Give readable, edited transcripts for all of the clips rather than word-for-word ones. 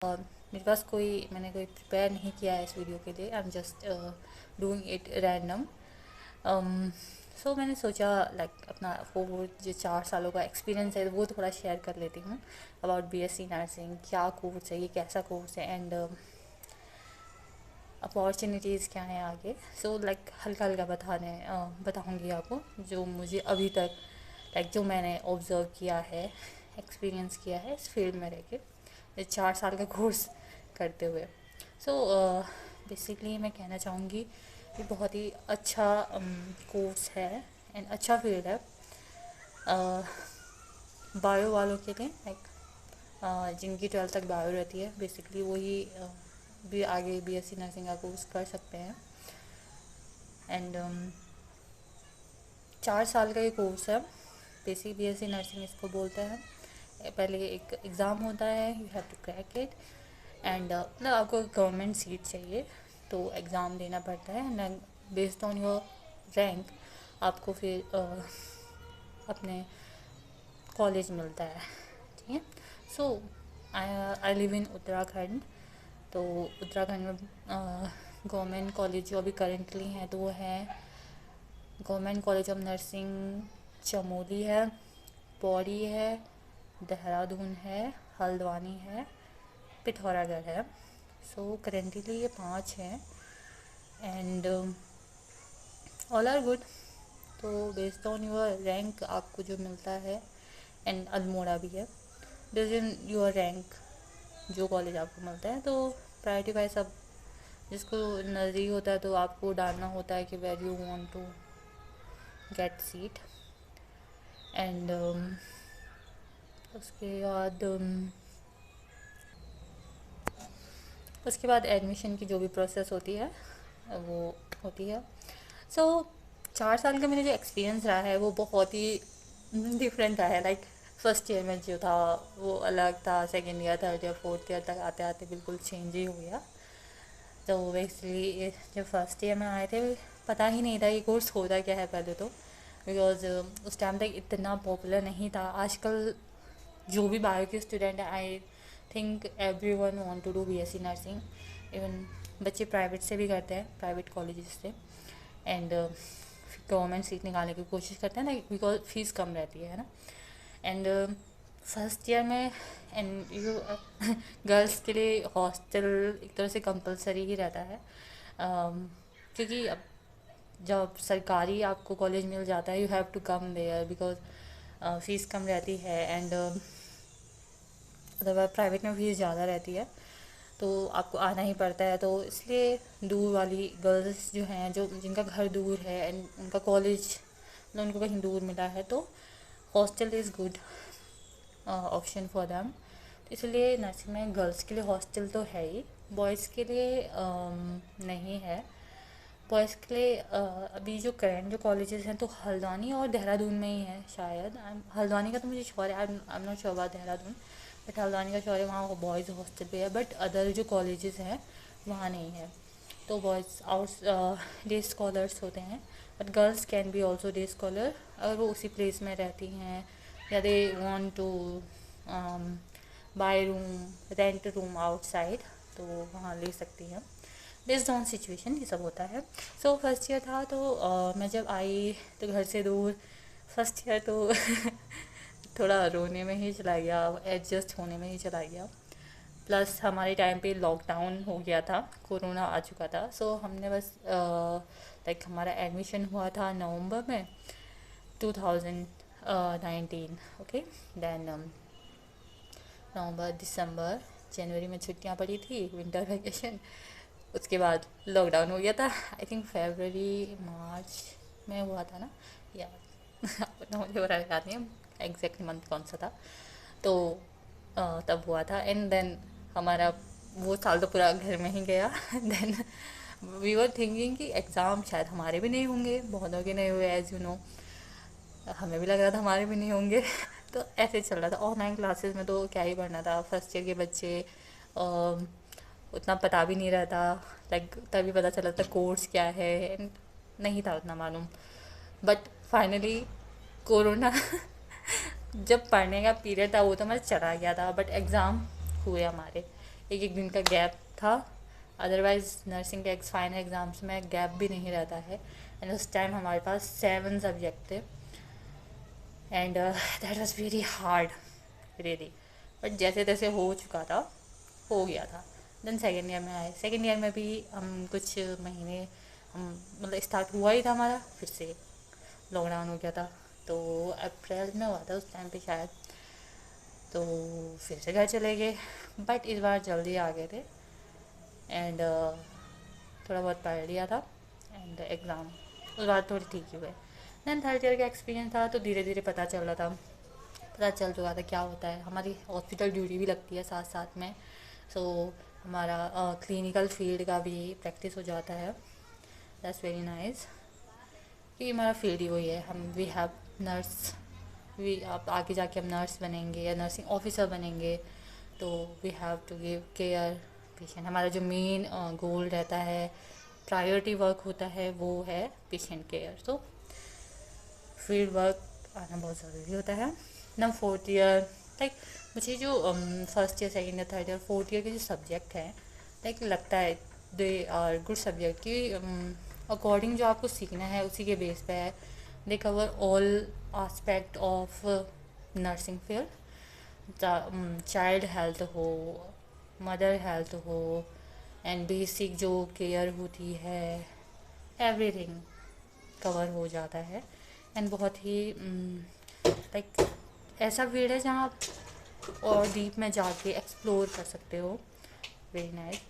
मेरे पास मैंने कोई प्रिपेयर नहीं किया है इस वीडियो के लिए। I am just doing it random. So मैंने सोचा अपना वो जो 4 सालों का एक्सपीरियंस है वो थोड़ा शेयर कर लेती हूँ अबाउट बीएससी नर्सिंग। क्या कोर्स है, ये कैसा कोर्स है, एंड अपॉर्चुनिटीज़ क्या हैं आगे। हल्का हल्का बताऊँगी आपको जो मुझे अभी तक जो मैंने ऑब्ज़र्व किया है, एक्सपीरियंस किया है इस फील्ड में रह के, ये 4 साल का कोर्स करते हुए। सो बेसिकली मैं कहना चाहूँगी कि बहुत ही अच्छा कोर्स है एंड अच्छा फील्ड है बायो वालों के लिए। जिनकी 12th तक बायो रहती है बेसिकली वही भी आगे बीएससी नर्सिंग का कोर्स कर सकते हैं। एंड 4 साल का ये कोर्स है। बेसिक बीएससी नर्सिंग इसको बोलते हैं। पहले एक एग्ज़ाम होता है, you have to crack it, and मतलब आपको गवर्नमेंट सीट चाहिए तो एग्ज़ाम देना पड़ता है, and based on your rank आपको फिर अपने कॉलेज मिलता है। ठीक है। सो आई लिव इन उत्तराखंड। तो उत्तराखंड में गवर्नमेंट कॉलेज जो अभी करेंटली हैं तो वो है government college of nursing Chamoli है, पौड़ी है, देहरादून है, हल्द्वानी है, पिथौरागढ़ है। सो करेंटली ये 5 हैं एंड ऑल आर गुड। तो बेस्ड ऑन योर रैंक आपको जो मिलता है, एंड अल्मोड़ा भी है, बेस्ड इन योर रैंक जो कॉलेज आपको मिलता है तो प्रायोरिटी वाइज सब जिसको नज़दीक होता है तो आपको डालना होता है कि where you want to get seat. And उसके बाद एडमिशन की जो भी प्रोसेस होती है वो होती है। सो 4 साल का मेरा जो एक्सपीरियंस रहा है वो बहुत ही डिफरेंट रहा है। फर्स्ट ईयर में जो था वो अलग था, second year, third year, fourth year तक आते आते बिल्कुल चेंज ही हो गया। तो बेसिकली जब फर्स्ट ईयर में आए थे पता ही नहीं था ये कोर्स होता क्या है पहले तो, बिकॉज उस टाइम तक इतना पॉपुलर नहीं था। आजकल जो भी बायो के स्टूडेंट है, I think everyone want to do BSc nursing. Even बच्चे प्राइवेट से भी करते हैं, प्राइवेट कॉलेजेस से, एंड गवर्नमेंट सीट निकालने की कोशिश करते हैं ना, बिकॉज फीस कम रहती है ना। एंड फर्स्ट ईयर में एंड यू गर्ल्स के लिए हॉस्टल एक तरह से कंपलसरी ही रहता है। क्योंकि अब जब सरकारी आपको कॉलेज मिल जाता है you have to come there because fees कम रहती है, एंड अदरवाइज प्राइवेट में फीस ज़्यादा रहती है तो आपको आना ही पड़ता है। तो इसलिए दूर वाली गर्ल्स जो हैं, जो जिनका घर दूर है एंड उनका कॉलेज मतलब उनको कहीं दूर मिला है, तो hostel is good option for them. तो इसलिए नर्सिंग में गर्ल्स के लिए हॉस्टल तो है ही, बॉयज़ के लिए नहीं है। बॉयज़ के लिए अभी जो करंट जो कॉलेजेस हैं तो हल्द्वानी और देहरादून में ही है शायद। हल्द्वानी का तो मुझे श्योर है, I am not sure about Dehradun, but Haldwani का श्योर है वहाँ बॉयज़ हॉस्टल पे है। बट अदर जो कॉलेजेस हैं वहाँ नहीं है। तो बॉयज़ आउट डे स्कॉलर्स होते हैं, but girls can be also day scholar अगर वो उसी प्लेस में रहती हैं, या they want to buy room, rent room outside, तो वहाँ ले सकती हैं। बेस्ड ऑन सिचुएशन ये सब होता है। सो फर्स्ट ईयर था तो मैं जब आई तो घर से दूर, फर्स्ट ईयर तो थोड़ा रोने में ही चला गया, एडजस्ट होने में ही चला गया। प्लस हमारे टाइम पे लॉकडाउन हो गया था, कोरोना आ चुका था। सो हमने बस हमारा एडमिशन हुआ था नवंबर में 2019। ओके, देन नवंबर, दिसंबर, जनवरी में छुट्टियां पड़ी थी, विंटर वैकेशन। उसके बाद लॉकडाउन हो गया था। आई थिंक फरवरी मार्च में हुआ था ना, या ना मुझे बड़ा याद नहीं है एग्जैक्ट मंथ कौन सा था। तो तब हुआ था, एंड देन हमारा वो साल तो पूरा घर में ही गया। देन वी वर थिंकिंग कि एग्ज़ाम शायद हमारे भी नहीं होंगे, बहुतों के नहीं हुए एज़ यू नो, हमें भी लग रहा था हमारे भी नहीं होंगे। तो ऐसे चल रहा था। ऑनलाइन क्लासेस में तो क्या ही पढ़ना था, फर्स्ट ईयर के बच्चे उतना पता भी नहीं रहता। तभी पता चला था कोर्स क्या है, and नहीं था उतना मालूम। बट फाइनली कोरोना जब पढ़ने का पीरियड था वो तो मैं चला गया था, बट एग्ज़ाम हुए हमारे एक एक दिन का गैप था। अदरवाइज़ नर्सिंग के फाइनल एग्ज़ाम्स में गैप भी नहीं रहता है। एंड उस टाइम हमारे पास 7 सब्जेक्ट थे and that was very hard really. But जैसे तैसे हो चुका था, हो गया था। देन सेकेंड ईयर में आए। सेकेंड ईयर में भी हम कुछ महीने हम मतलब स्टार्ट हुआ ही था हमारा, फिर से लॉकडाउन हो गया था। तो अप्रैल में हुआ था उस टाइम पे शायद। तो फिर से घर चले गए, बट इस बार जल्दी आ गए थे एंड थोड़ा बहुत पढ़ लिया था एंड एग्ज़ाम उस बार थोड़ी ठीक ही हुए। दैन थर्ड ईयर का एक्सपीरियंस था तो धीरे धीरे पता चल रहा था, पता चल चुका था क्या होता है। हमारी हॉस्पिटल ड्यूटी भी लगती है साथ साथ में, सो हमारा क्लिनिकल फील्ड का भी प्रैक्टिस हो जाता है। दैट्स वेरी नाइस कि हमारा फील्ड ही वही है। हम वी हैव नर्स, वी आप आगे जाके हम नर्स बनेंगे या नर्सिंग ऑफिसर बनेंगे, तो we have to give care patient. हमारा जो मेन गोल रहता है, प्रायोरिटी वर्क होता है, वो है पेशेंट केयर। तो फील्ड वर्क आना बहुत ज़रूरी होता है। ना फोर्थ ईयर लाइक मुझे जो first year second year third year fourth year के जो सब्जेक्ट हैं, लाइक लगता है दे आर गुड सब्जेक्ट कि अकॉर्डिंग जो आपको सीखना है उसी के बेस पे है। They cover all aspect of nursing field, child health हो, मदर हेल्थ हो, एंड बेसिक जो केयर होती है, एवरीथिंग कवर हो जाता है। एंड बहुत ही लाइक ऐसा फील्ड है जहाँ आप और डीप में जाके एक्सप्लोर कर सकते हो। Very nice.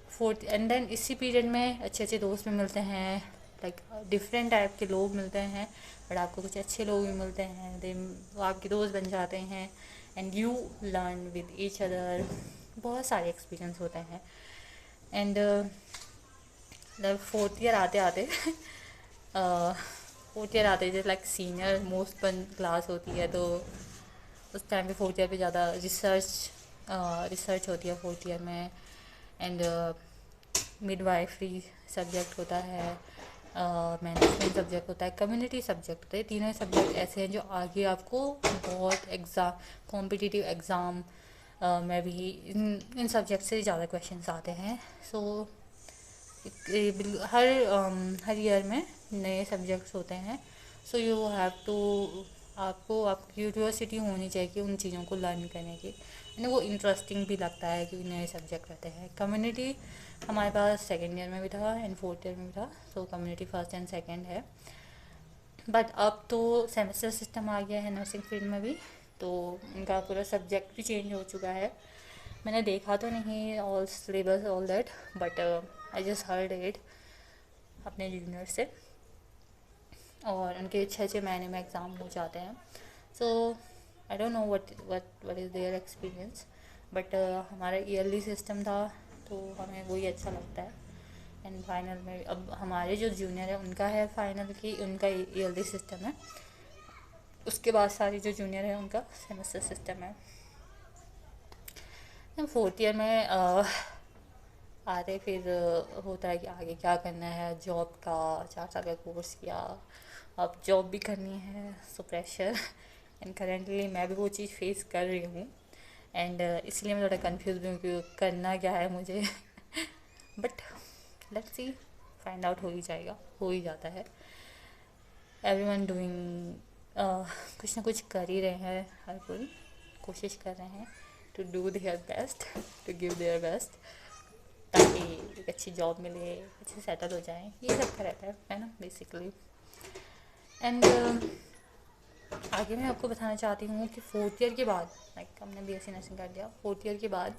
Fourth and then इसी पीरियड में अच्छे अच्छे दोस्त भी मिलते हैं, लाइक डिफरेंट टाइप के लोग मिलते हैं, बट आपको कुछ अच्छे लोग भी मिलते हैं, दे वो आपके दोस्त बन जाते हैं and you learn with each other. बहुत सारे एक्सपीरियंस होते हैं एंड फोर्थ ईयर आते आते फोर्थ ईयर आते जैसे लाइक सीनियर मोस्ट क्लास होती है, तो उस टाइम पे फोर्थ ईयर पे ज़्यादा रिसर्च होती है फोर्थ ईयर में। एंड मिडवाइफरी सब्जेक्ट होता है, मैनेजमेंट सब्जेक्ट होता है, कम्युनिटी सब्जेक्ट होता है। तीनों सब्जेक्ट ऐसे हैं जो आगे आपको बहुत एग्ज़ाम कॉम्पिटिटिव एग्ज़ाम में भी इन सब्जेक्ट से ज़्यादा क्वेश्चंस आते हैं। सो हर ईयर में नए सब्जेक्ट्स होते हैं। सो यू हैव टू आपको आपकी क्यूरियोसिटी होनी चाहिए कि उन चीज़ों को लर्न करने की, यानी वो इंटरेस्टिंग भी लगता है कि नए सब्जेक्ट रहते हैं। कम्युनिटी हमारे पास सेकेंड ईयर में भी था एंड फोर्थ ईयर में भी था, सो कम्युनिटी फर्स्ट एंड सेकेंड है। बट अब तो सेमेस्टर सिस्टम आ गया है नर्सिंग फील्ड में भी, तो उनका पूरा सब्जेक्ट भी चेंज हो चुका है। मैंने देखा तो नहीं all syllabus all that, but I just heard it अपने जूनियर से, और उनके 6-6 महीने में एग्ज़ाम हो जाते हैं। So I don't know what is their experience, but हमारा ईयरली सिस्टम था तो हमें वही अच्छा लगता है। एंड फाइनल में अब हमारे जो जूनियर है उनका है फाइनल की उनका ईयरली सिस्टम है, उसके बाद सारी जो जूनियर है उनका सेमेस्टर सिस्टम है। फोर्थ ईयर में आते फिर होता है कि आगे क्या करना है, जॉब का 4 साल का कोर्स किया, अब जॉब भी करनी है, सो प्रेशर। एंड करेंटली मैं भी वो चीज़ फेस कर रही हूँ एंड इसलिए मैं थोड़ा कंफ्यूज भी हूँ कि करना क्या है मुझे। But let's see, find out हो ही जाएगा, हो ही जाता है। एवरीवन डूइंग कुछ ना कुछ कर ही रहे हैं, हर कोई कोशिश कर रहे हैं to do their best, to give their best, ताकि एक अच्छी जॉब मिले, अच्छे सेटल हो जाएं, ये सब का रहता है ना बेसिकली। एंड आगे मैं आपको बताना चाहती हूँ कि फोर्थ ईयर के बाद, लाइक हमने बीएससी नर्सिंग कर दिया, फोर्थ ईयर के बाद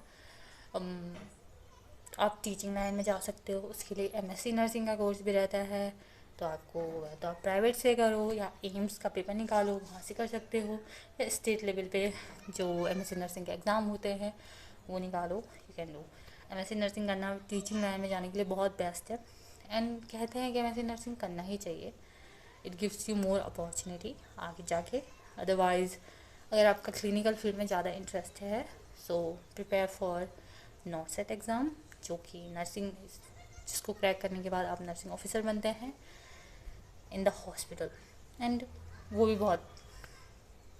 आप टीचिंग लाइन में जा सकते हो। उसके लिए एमएससी नर्सिंग का कोर्स भी रहता है, तो आपको तो आप प्राइवेट से करो या एम्स का पेपर निकालो, वहाँ से कर सकते हो, या स्टेट लेवल पे जो एमएससी नर्सिंग के एग्ज़ाम होते हैं वो निकालो, you can do. MSc nursing करना टीचिंग लाइन में जाने के लिए बहुत बेस्ट है एंड कहते हैं कि एमएससी नर्सिंग करना ही चाहिए। It gives you more opportunity आगे जाके। अदरवाइज़ अगर आपका क्लिनिकल फील्ड में ज़्यादा इंटरेस्ट है, so prepare for not exam, जो कि नर्सिंग जिसको क्रैक करने के बाद आप नर्सिंग ऑफिसर बनते हैं इन द हॉस्पिटल, एंड वो भी बहुत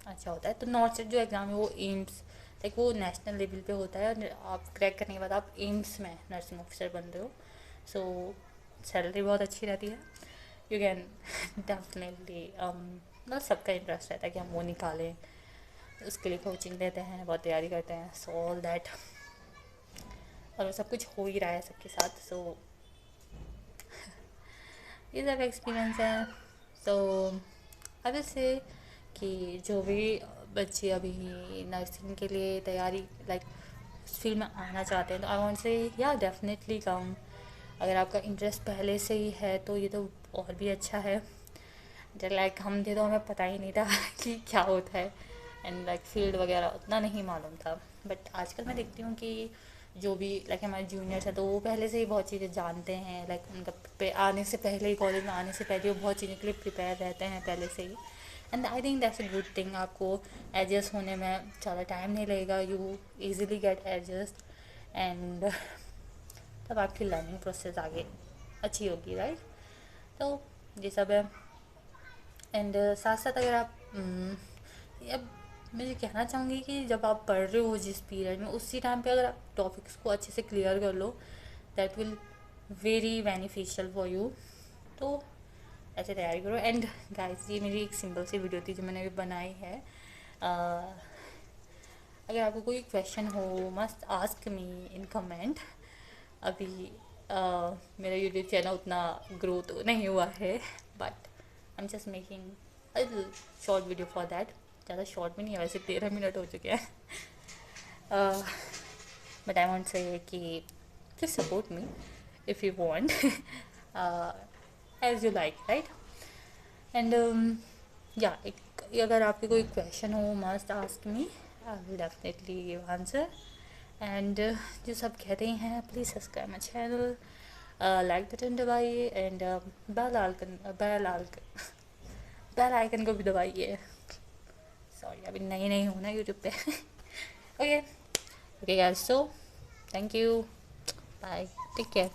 अच्छा होता है। तो नॉट सेट जो एग्ज़ाम है वो एम्स लाइक वो नेशनल लेवल पे होता है, और आप क्रैक करने के बाद आप एम्स में नर्सिंग ऑफिसर बनते हो। सो सैलरी बहुत अच्छी रहती है। यू कैन डेफिनेटली मतलब सबका इंटरेस्ट रहता है कि हम वो निकालें, उसके लिए कोचिंग देते हैं, बहुत तैयारी करते हैं, सो ऑल दैट, और वो सब कुछ हो ही रहा है सबके साथ। सो ये सब एक्सपीरियंस है। तो अब इससे कि जो भी बच्चे अभी नर्सिंग के लिए तैयारी लाइक उस फील्ड में आना चाहते हैं, तो आई वांट से या डेफिनेटली कम। अगर आपका इंटरेस्ट पहले से ही है तो ये तो और भी अच्छा है। जब लाइक हम थे तो हमें पता ही नहीं था कि क्या होता है, एंड लाइक फील्ड वगैरह उतना नहीं मालूम था। बट आजकल मैं देखती हूँ कि जो भी लाइक हमारे जूनियर्स हैं तो वो पहले से ही बहुत चीज़ें जानते हैं, लाइक उनका आने से पहले ही, कॉलेज में आने से पहले वो बहुत चीज़ों के लिए प्रिपेयर रहते हैं पहले से ही। And I think that's a good thing. आपको एडजस्ट होने में ज़्यादा टाइम नहीं लगेगा, you easily get adjust, and तब आपकी लर्निंग प्रोसेस आगे अच्छी होगी, राइट। तो ये सब है। एंड साथ साथ अगर आप अब मैं ये कहना चाहूँगी कि जब आप पढ़ रहे हो जिस पीरियड में, उसी टाइम पे अगर आप टॉपिक्स को अच्छे से क्लियर कर लो, that will very beneficial for you. तो ऐसे तैयारी करो। एंड गाइस, ये मेरी एक सिंपल सी वीडियो थी जो मैंने अभी बनाई है। अगर आपको कोई क्वेश्चन हो, must ask me in comment. अभी मेरा यूट्यूब चैनल उतना ग्रो तो नहीं हुआ है, but I am just making a short video for that. ज़्यादा शॉर्ट भी नहीं है वैसे, 13 मिनट हो चुके हैं। बट आई वॉन्ट से कि please support me if you want, as you like, right. And या अगर आपके कोई क्वेश्चन हो, must ask me, I will definitely give answer. And जो सब कहते हैं, please subscribe my channel, like button दबाइए, एंड बेल आइकन को भी दबाइए। सॉरी, अभी नई नई हूँ ना यूट्यूब पे। Okay okay guys, so thank you, bye, take care.